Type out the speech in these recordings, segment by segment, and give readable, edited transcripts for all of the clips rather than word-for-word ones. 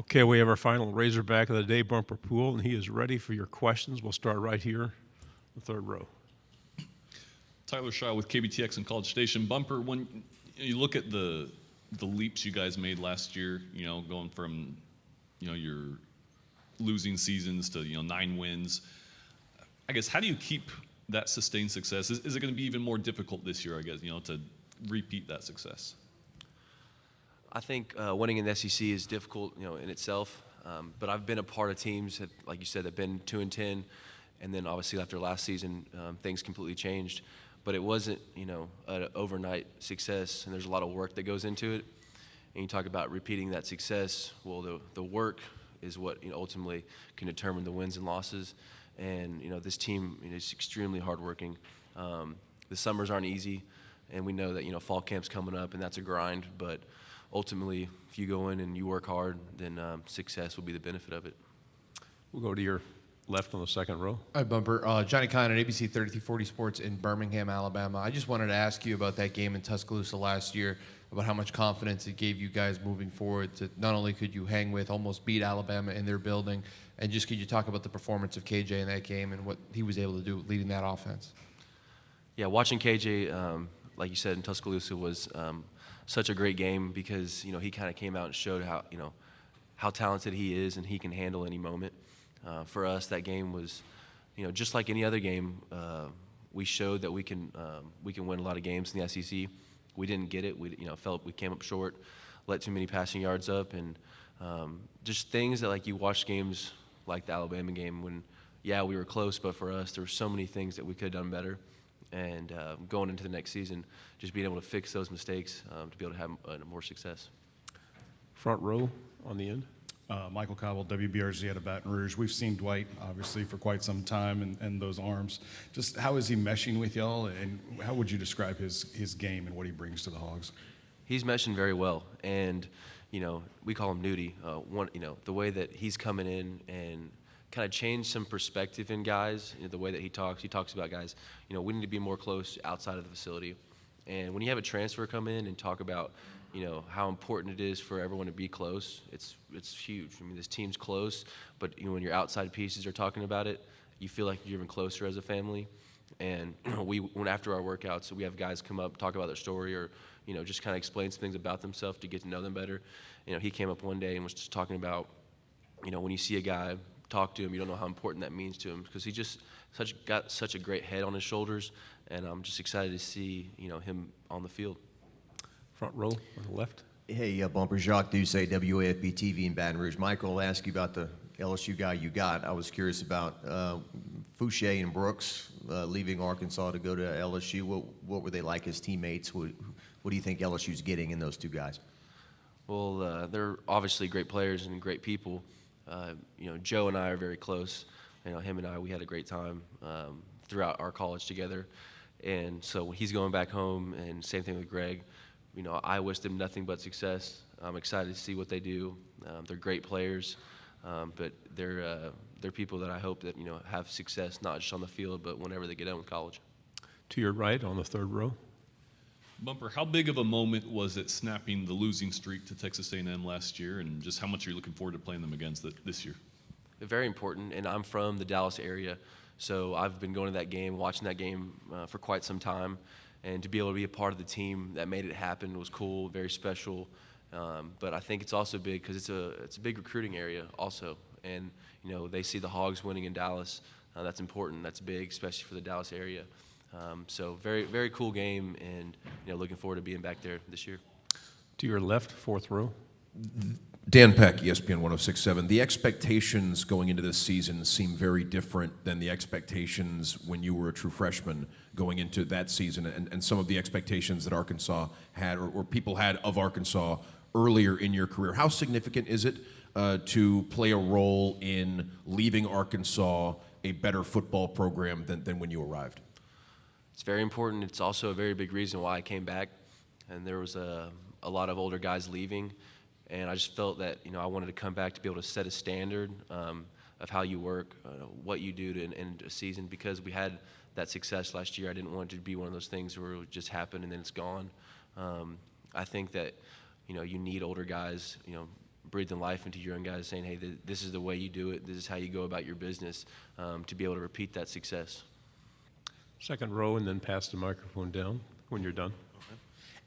Okay, we have our final Razorback of the day, Bumper Pool, and he is ready for your questions. We'll start right here, the third row. Tyler Shaw with KBTX and College Station. Bumper, when you look at the leaps you guys made last year, going from, your losing seasons to, 9 wins, I guess, how do you keep that sustained success? Is it going to be even more difficult this year, I guess, to repeat that success? I think winning in the SEC is difficult, in itself. But I've been a part of teams that, like you said, have been 2-10, and then obviously after last season, things completely changed. But it wasn't, an overnight success, and there's a lot of work that goes into it. And you talk about repeating that success. Well, the work is what ultimately can determine the wins and losses. And this team is extremely hardworking. The summers aren't easy, and we know that fall camp's coming up, and that's a grind. But ultimately, if you go in and you work hard, then success will be the benefit of it. We'll go to your left on the second row. Hi, Bumper. Johnny Kahn at ABC 3340 Sports in Birmingham, Alabama. I just wanted to ask you about that game in Tuscaloosa last year, about how much confidence it gave you guys moving forward to not only could you hang with, almost beat Alabama in their building, and just could you talk about the performance of KJ in that game and what he was able to do leading that offense? Yeah, watching KJ, like you said, in Tuscaloosa was such a great game because, he kind of came out and showed how talented he is and he can handle any moment. For us, that game was, just like any other game, we showed that we can win a lot of games in the SEC. We didn't get it. We felt we came up short, let too many passing yards up, and just things that, like, you watch games like the Alabama game when, yeah, we were close, but for us, there were so many things that we could have done better. And going into the next season, just being able to fix those mistakes to be able to have more success. Front row on the end. Michael Cobble, WBRZ out of Baton Rouge. We've seen Dwight, obviously, for quite some time and those arms. Just how is he meshing with y'all, and how would you describe his game and what he brings to the Hogs? He's meshing very well, and, we call him Nudie. The way that he's coming in and kind of changed some perspective in guys, the way that he talks about guys, we need to be more close outside of the facility. And when you have a transfer come in and talk about, how important it is for everyone to be close, it's huge. I mean, this team's close, but when your outside pieces are talking about it, you feel like you're even closer as a family. And when after our workouts, we have guys come up, talk about their story, or just kind of explain some things about themselves to get to know them better. He came up one day and was just talking about, when you see a guy, talk to him, you don't know how important that means to him because he just got such a great head on his shoulders, and I'm just excited to see him on the field. Front row on the left. Hey, Bumper, Jacques Doucet, WAFB TV in Baton Rouge. Michael, I'll ask you about the LSU guy you got. I was curious about Fouché and Brooks leaving Arkansas to go to LSU. What were they like as teammates? What do you think LSU's getting in those two guys? Well, they're obviously great players and great people. Joe and I are very close. Him and I, we had a great time throughout our college together. And so when he's going back home, and same thing with Greg, I wish them nothing but success. I'm excited to see what they do. They're great players, but they're people that I hope that, have success, not just on the field, but whenever they get done with college. To your right on the third row. Bumper, how big of a moment was it snapping the losing streak to Texas A&M last year, and just how much are you looking forward to playing them against this year? Very important, and I'm from the Dallas area, so I've been going to that game, watching that game for quite some time, and to be able to be a part of the team that made it happen was cool, very special. But I think it's also big because it's a big recruiting area also, and they see the Hogs winning in Dallas. That's important. That's big, especially for the Dallas area. So very, very cool game, and looking forward to being back there this year. To your left, fourth row. Dan Peck, ESPN 106.7. The expectations going into this season seem very different than the expectations when you were a true freshman going into that season, and some of the expectations that Arkansas had or people had of Arkansas earlier in your career. How significant is it to play a role in leaving Arkansas a better football program than when you arrived? It's very important. It's also a very big reason why I came back, and there was a lot of older guys leaving. And I just felt that, I wanted to come back to be able to set a standard of how you work, what you do to end a season. Because we had that success last year, I didn't want it to be one of those things where it would just happen and then it's gone. I think that, you need older guys, breathing life into your young guys, saying, hey, this is the way you do it. This is how you go about your business, to be able to repeat that success. Second row, and then pass the microphone down when you're done.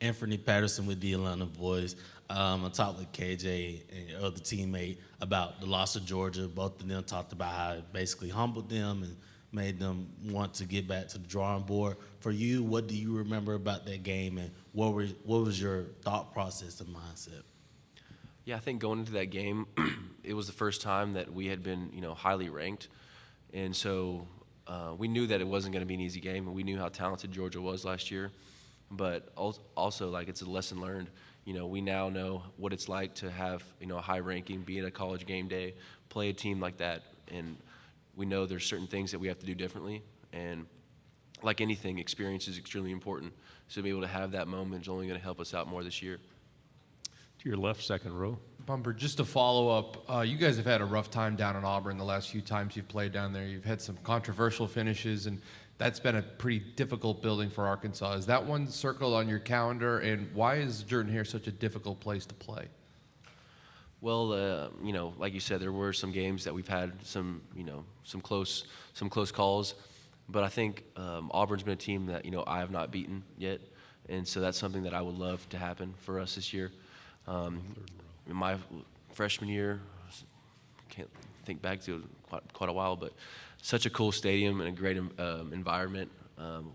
Anthony Patterson with the Atlanta Voice. I talked with KJ and your other teammate about the loss of Georgia. Both of them talked about how it basically humbled them and made them want to get back to the drawing board. For you, what do you remember about that game, and what was your thought process and mindset? Yeah, I think going into that game, it was the first time that we had been, highly ranked. And so we knew that it wasn't going to be an easy game, and we knew how talented Georgia was last year. But also, it's a lesson learned. We now know what it's like to have, a high ranking, be in a college game day, play a team like that. And we know there's certain things that we have to do differently. And like anything, experience is extremely important. So to be able to have that moment is only going to help us out more this year. To your left, second row. Bumper, just to follow up, you guys have had a rough time down in Auburn the last few times you've played down there. You've had some controversial finishes, and that's been a pretty difficult building for Arkansas. Is that one circled on your calendar, and why is Jordan-Hare such a difficult place to play? Well, like you said, there were some games that we've had some close calls, but I think Auburn's been a team that I have not beaten yet, and so that's something that I would love to happen for us this year. In my freshman year, can't think back to quite a while, but such a cool stadium and a great environment.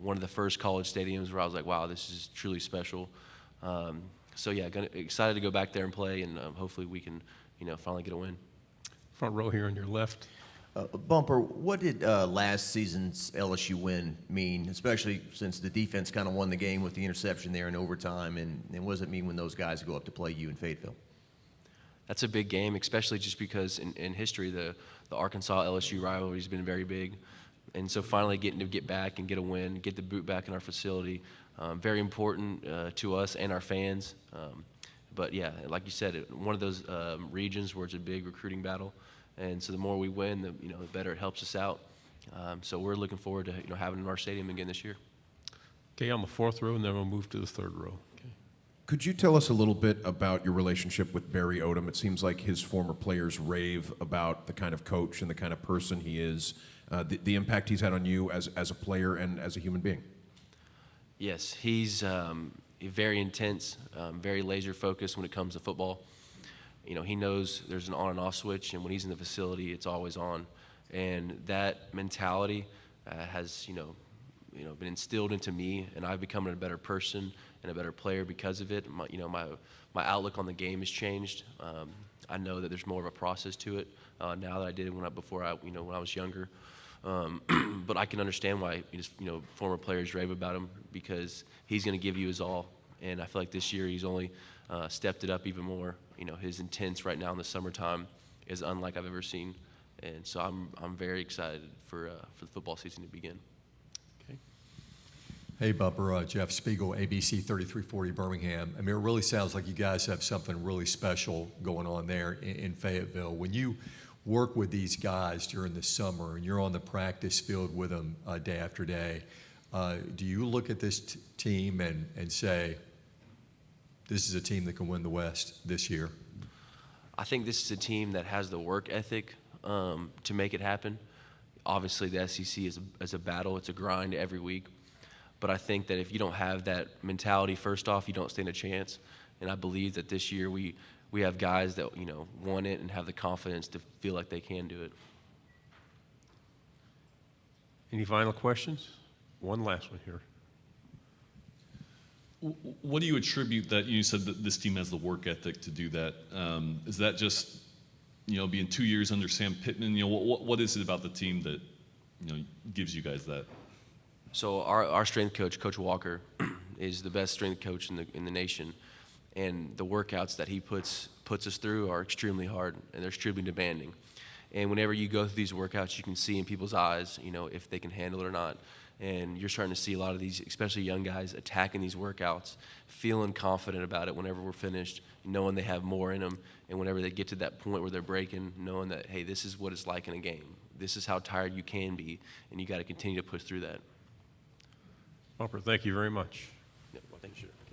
One of the first college stadiums where I was like, wow, this is truly special. So yeah, excited to go back there and play, and hopefully we can, finally get a win. Front row here on your left. Bumper, what did last season's LSU win mean, especially since the defense kind of won the game with the interception there in overtime, and what does it mean when those guys go up to play you in Fayetteville? That's a big game, especially just because in history the Arkansas-LSU rivalry has been very big. And so finally getting to get back and get a win, get the boot back in our facility, very important to us and our fans. But yeah, like you said, one of those regions where it's a big recruiting battle. And so the more we win, the better it helps us out. So we're looking forward to having it in our stadium again this year. Okay, on the fourth row, and then we'll move to the third row. Okay. Could you tell us a little bit about your relationship with Barry Odom? It seems like his former players rave about the kind of coach and the kind of person he is, the impact he's had on you as a player and as a human being. Yes, he's very intense, very laser focused when it comes to football. He knows there's an on and off switch, and when he's in the facility, it's always on. And that mentality has, been instilled into me, and I've become a better person and a better player because of it. My outlook on the game has changed. I know that there's more of a process to it now that I did when I was younger. But I can understand why former players rave about him, because he's going to give you his all. And I feel like this year he's only stepped it up even more. His intense right now in the summertime is unlike I've ever seen. And so I'm very excited for the football season to begin. Okay. Hey, Bumper, Jeff Spiegel, ABC 3340 Birmingham. I mean, it really sounds like you guys have something really special going on there in Fayetteville. When you work with these guys during the summer and you're on the practice field with them day after day, do you look at this team and say, this is a team that can win the West this year? I think this is a team that has the work ethic to make it happen. Obviously, the SEC is a battle. It's a grind every week. But I think that if you don't have that mentality, first off, you don't stand a chance. And I believe that this year we have guys that, want it and have the confidence to feel like they can do it. Any final questions? One last one here. What do you attribute that you said that this team has the work ethic to do that? Is that just being 2 years under Sam Pittman? What is it about the team that gives you guys that? So our strength coach, Coach Walker, is the best strength coach in the nation, and the workouts that he puts us through are extremely hard and they're extremely demanding. And whenever you go through these workouts, you can see in people's eyes, if they can handle it or not. And you're starting to see a lot of these, especially young guys, attacking these workouts, feeling confident about it whenever we're finished, knowing they have more in them. And whenever they get to that point where they're breaking, knowing that, hey, this is what it's like in a game. This is how tired you can be, and you got to continue to push through that. Bumper, thank you very much.